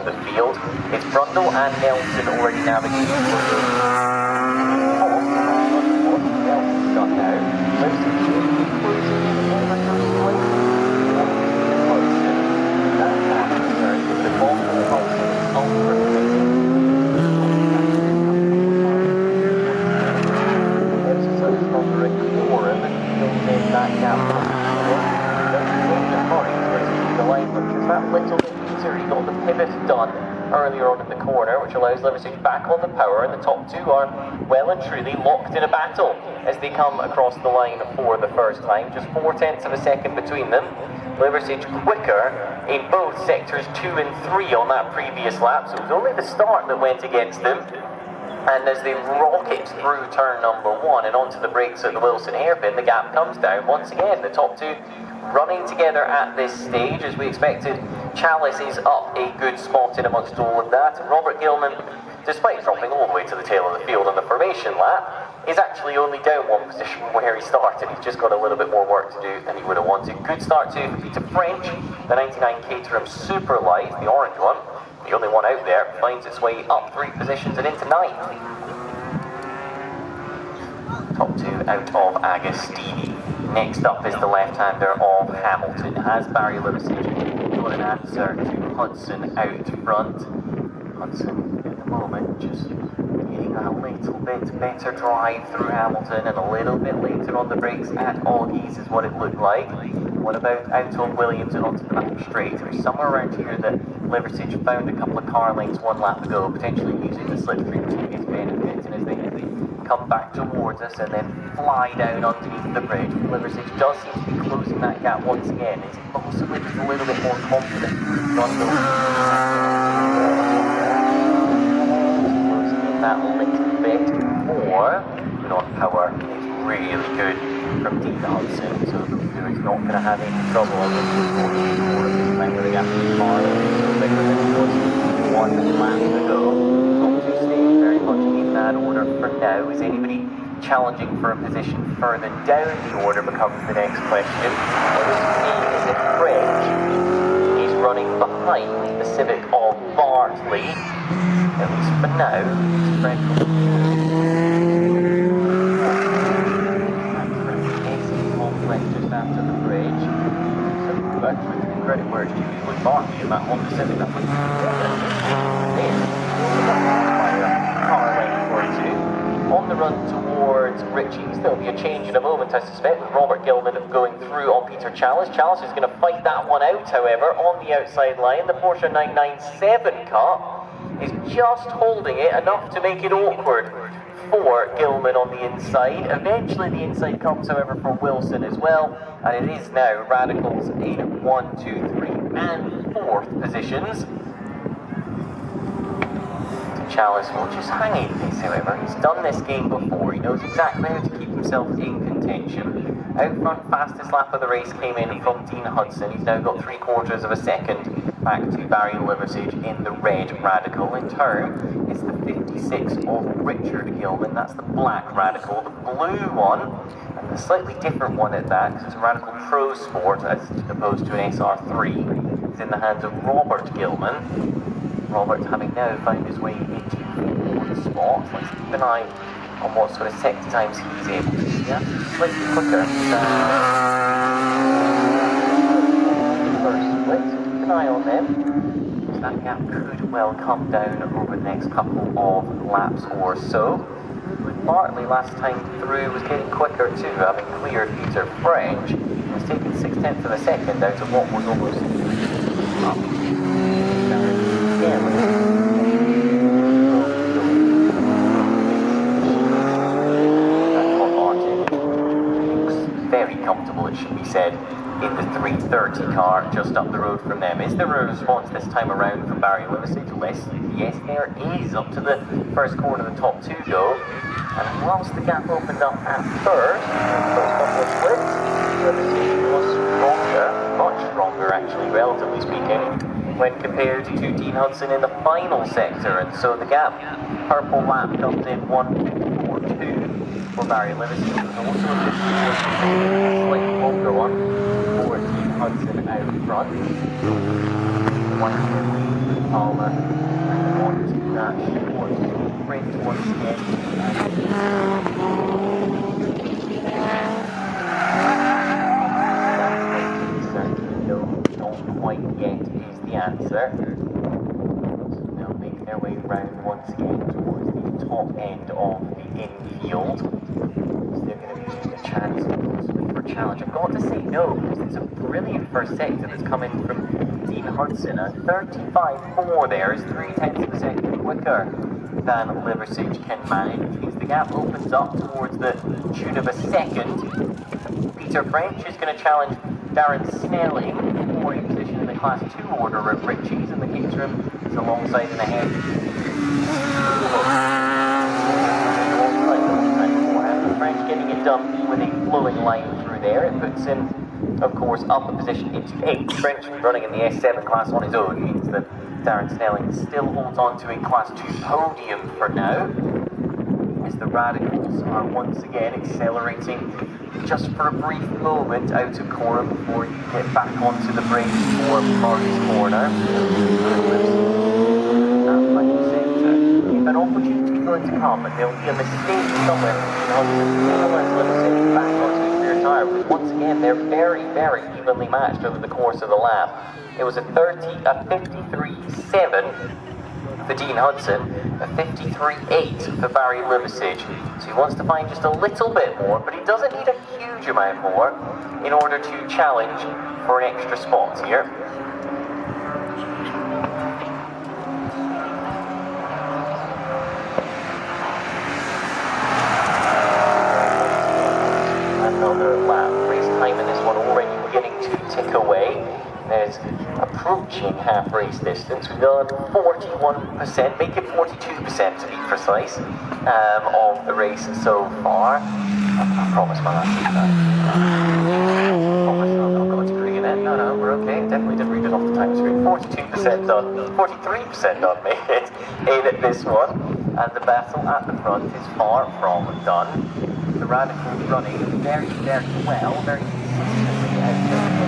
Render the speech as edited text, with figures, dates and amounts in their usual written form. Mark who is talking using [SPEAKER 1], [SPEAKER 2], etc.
[SPEAKER 1] the field. It's Brundle and Nelson already navigating for those. Nelson's done now. Lipsy should be closing in ever so slightly. Hudson. That happens, sorry, with the ball from Hudson is ultra quick. That gap the line, which is that little bit easier. He got the pivot done earlier on in the corner, which allows Liversidge back on the power, and the top two are well and truly locked in a battle as they come across the line for the first time. Just 0.4 of a second between them. Liversidge quicker in both sectors 2 and 3 on that previous lap, so it was only the start that went against them. And as they rocket through turn number 1 and onto the brakes at the Wilson hairpin, the gap comes down once again. The top two running together at this stage, as we expected. Chalice is up a good spot in amongst all of that. And Robert Gilman, despite dropping all the way to the tail of the field on the formation lap, is actually only down one position from where he started. He's just got a little bit more work to do than he would have wanted. Good start too for Peter French, the 99 Caterham Super Light, the orange one. The only one out there, finds its way up 3 positions and into 9th. Top 2 out of Agostini. Next up is the left-hander of Hamilton. Has Barry Liversidge got an answer to Hudson out front? Hudson at the moment just getting a little bit better drive through Hamilton and a little bit later on the brakes at Augie's is what it looked like. What about out of Williams and onto the back straight? There's somewhere around here that Liversidge found a couple of car lengths 1 lap ago, potentially using the slipstream to his benefit, and as they come back towards us and then fly down underneath the bridge, Liversidge does seem to be closing that gap once again. It's possibly just a little bit more confident. Closing in that little bit more, but on power is really good from Dean Hudson, so the leader is not going to have any trouble. I think he's going to be more of this time where the gap is far bigger than it was 1 lap ago. Top 2 stay very much in that order for now. Is anybody challenging for a position further down the order becomes the next question. What we see is if French is running behind the Civic of Bartley, at least for now. French just after the bridge. So actually, credit where it's due, he's with Bartley in that Honda Civic. That was car lane or 2. On the run towards Ritchie's, there'll be a change in a moment, I suspect, with Robert Gilman going through on Peter Chalice. Chalice is going to fight that one out, however, on the outside line. The Porsche 997 car is just holding it enough to make it awkward for Gilman on the inside. Eventually the inside comes, however, for Wilson as well, and it is now Radicals in 1, 2, 3 and 4th positions. Chalice will just hang in pace, however. He's done this game before. He knows exactly how to keep himself in contention. Out front, fastest lap of the race came in from Dean Hudson. He's now got 3/4 of a second back to Barry Liversidge in the red Radical. In turn, it's the 56 of Richard Gilman. That's the black Radical. The blue one, and the slightly different one at that, because it's a Radical Pro Sport as opposed to an SR3, is in the hands of Robert Gilman. Robert having now found his way into 4th spot. Let's keep an eye on what sort of sector times he's able to see. Yeah, slightly quicker than the first split. Keep an eye on them. So that gap could well come down over the next couple of laps or so. With Bartley last time through was getting quicker too, having cleared Peter French. He was taking 6/10 of a second out of what was almost up. Very comfortable, it should be said, in the 330 car just up the road from them. Is there a response this time around from Barry Liversidge? Yes, there is. Up to the first corner, the top 2 go. And whilst the gap opened up at first couple of splits, Liversidge was stronger, much stronger actually, relatively speaking, when compared to Dean Hudson in the final sector, and so the gap, purple lap, comes in 1:54.2 for Barry Liversidge. It was also a 54.2, a slightly longer one for Dean Hudson out front. The one Palmer onto that short sprint once again. No, not quite yet is the answer. So they'll make their way round once again towards the top end of the infield. So they're going to be a chance for challenge. I've got to say no, because it's a brilliant first sector that's coming from Dean Hudson at 35.4 there, is 0.3 of a second quicker than Liversidge can manage, which means the gap opens up towards the tune of a second. Peter French is going to challenge Darren Snelling for a position in the Class 2 order at Ritchie's, and the Caterham is alongside and ahead. French getting it done with a flowing line through there. It puts him, of course, up a position into 8th. French running in the S7 class on his own means that Darren Snelling still holds on to a Class 2 podium for now, as the Radicals are once again accelerating just for a brief moment out of corner before you get back onto the brakes for Murray's corner. If an opportunity is going to come, and there'll be a mistake somewhere, back onto the rear tyre, because once again they're very, very evenly matched over the course of the lap. It was a 53.7 for Dean Hudson, a 53.8 for Barry Liversidge. So he wants to find just a little bit more, but he doesn't need a huge amount more in order to challenge for an extra spot here. Another lap. Race time in this one already beginning to tick away. There's approaching half race distance. We've done 41%, make it 42% to be precise, of the race so far. I promise my last time. I promise I'm not going to agree in it. No, we're okay. Definitely didn't read it off the time screen. 42% done, 43% done, made it in this one. And the battle at the front is far from done. The Radicals running very, very well, very consistently out of